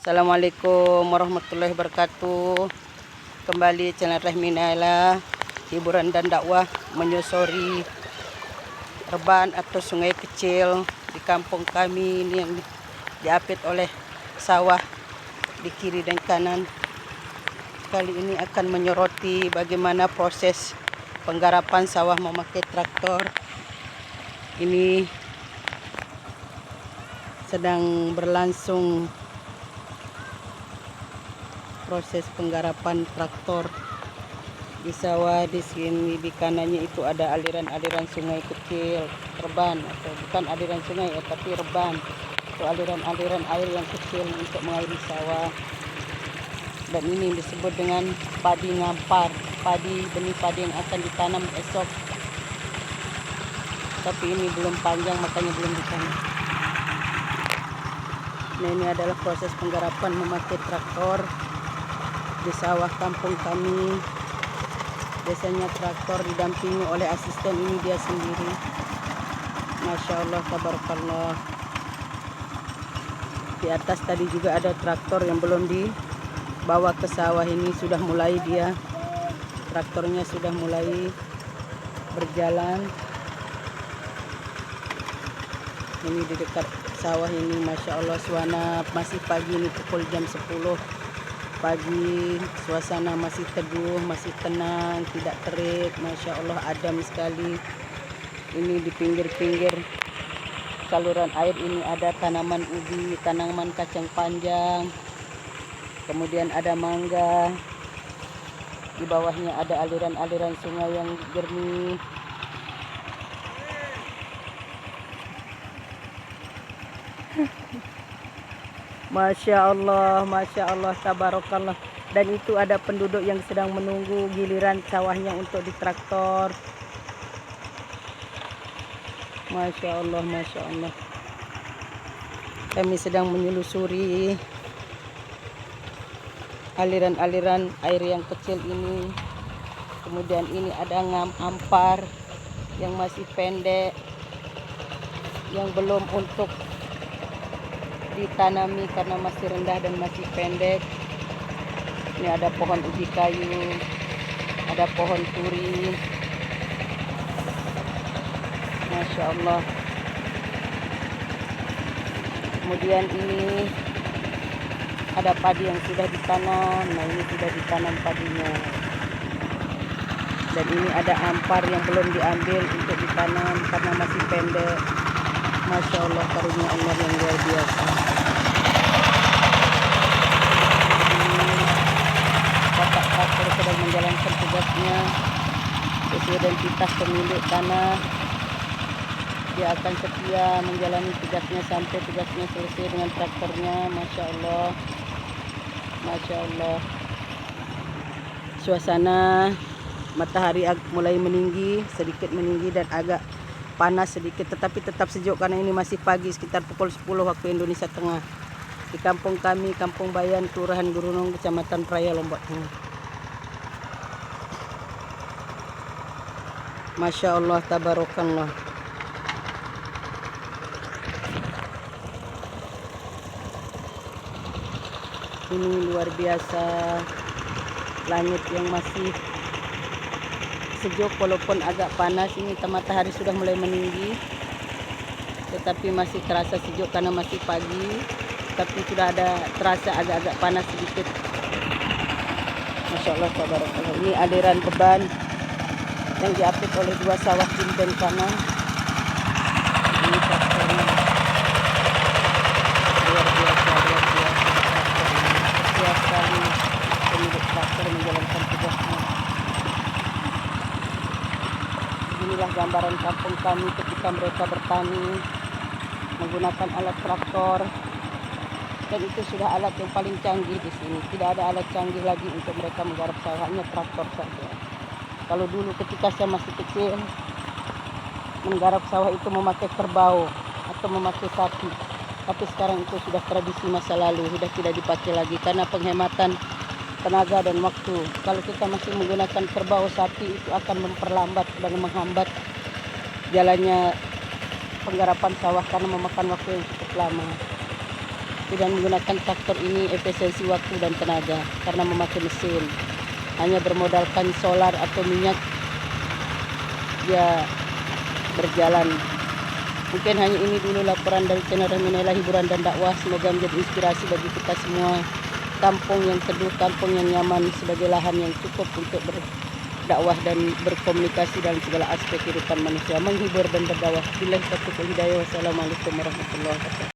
Assalamualaikum warahmatullahi wabarakatuh. Kembali channel Rahmi Naila, hiburan dan dakwah menyusuri reban atau sungai kecil di kampung kami ini yang diapit oleh sawah di kiri dan kanan. Kali ini akan menyoroti bagaimana proses penggarapan sawah memakai traktor. Ini sedang berlangsung proses penggarapan traktor di sawah. Di sini di kanannya itu ada aliran-aliran sungai kecil, reban atau bukan aliran sungai ya, tapi reban. Itu aliran-aliran air yang kecil untuk mengairi sawah. Dan ini disebut dengan padi ngampar, benih padi yang akan ditanam esok. Tapi ini belum panjang, makanya belum ditanam. Nah, ini adalah proses penggarapan memakai traktor di sawah kampung kami. Biasanya traktor didampingi oleh asisten, ini dia sendiri. Masya Allah, tabarakallah. Di atas tadi juga ada traktor yang belum dibawa ke sawah. Ini sudah mulai dia, traktornya sudah mulai berjalan. Ini di dekat sawah ini, Masya Allah, suasana masih pagi, ini pukul jam 10 pagi. Suasana masih teduh, masih tenang, tidak terik. Masya Allah, adem sekali. Ini di pinggir-pinggir saluran air ini ada tanaman ubi, tanaman kacang panjang, kemudian ada mangga. Di bawahnya ada aliran-aliran sungai yang jernih. Masya Allah, tabarakallah. Dan itu ada penduduk yang sedang menunggu giliran sawahnya untuk ditraktor. Masya Allah, Masya Allah. Kami sedang menyelusuri aliran-aliran air yang kecil ini. Kemudian ini ada ampar yang masih pendek, yang belum untuk ditanami karena masih rendah dan masih pendek. Ini ada pohon ubi kayu, ada pohon turi. Masya Allah. Kemudian ini ada padi yang sudah ditanam. Nah, ini sudah ditanam padinya. Dan ini ada ampar yang belum diambil untuk ditanam karena masih pendek. Masya Allah, karunia Allah yang luar biasa. Bapak traktor sedang menjalankan tugasnya sesuai identitas pemilik tanah. Dia akan setia menjalani tugasnya sampai tugasnya selesai dengan traktornya. Masya Allah, Masya Allah. Suasana matahari mulai meninggi, sedikit meninggi dan agak panas sedikit, tetapi tetap sejuk karena ini masih pagi, sekitar pukul 10 waktu Indonesia Tengah. Di kampung kami, Kampung Bayan, Kelurahan Gurunong, Kecamatan Praya, Lombok Tengah. Masya Allah, tabarakallah. Ini luar biasa, langit yang masih sejuk walaupun agak panas. Ini matahari sudah mulai meninggi, tetapi masih terasa sejuk karena masih pagi. Tapi sudah ada terasa agak-agak panas sedikit. Masya Allah, tabarakallah. Ini aliran beban yang diapit oleh dua sawah kiri dan kanan. Ini traktornya luar biasa, luar biasa. Setia sekali pemilik traktor menjalankan tugasnya. Inilah gambaran kampung kami ketika mereka bertani menggunakan alat traktor. Dan itu sudah alat yang paling canggih di sini. Tidak ada alat canggih lagi untuk mereka menggarap sawah, hanya traktor saja. Kalau dulu ketika saya masih kecil, menggarap sawah itu memakai kerbau atau memakai sapi. Tapi sekarang itu sudah tradisi masa lalu, sudah tidak dipakai lagi karena penghematan tenaga dan waktu. Kalau kita masih menggunakan kerbau sapi, itu akan memperlambat dan menghambat jalannya penggarapan sawah karena memakan waktu yang cukup lama. Dengan menggunakan traktor ini efisiensi waktu dan tenaga karena memakai mesin. Hanya bermodalkan solar atau minyak dia berjalan. Mungkin hanya ini dulu laporan dari channel Raminela Hiburan dan Dakwah. Semoga menjadi inspirasi bagi kita semua. Kampung yang teduh, kampung yang nyaman sebagai lahan yang cukup untuk berdakwah dan berkomunikasi dalam segala aspek kehidupan manusia. Menghibur dan berdakwah. Billahi taufiq wal hidayah. Wassalamualaikum warahmatullahi wabarakatuh.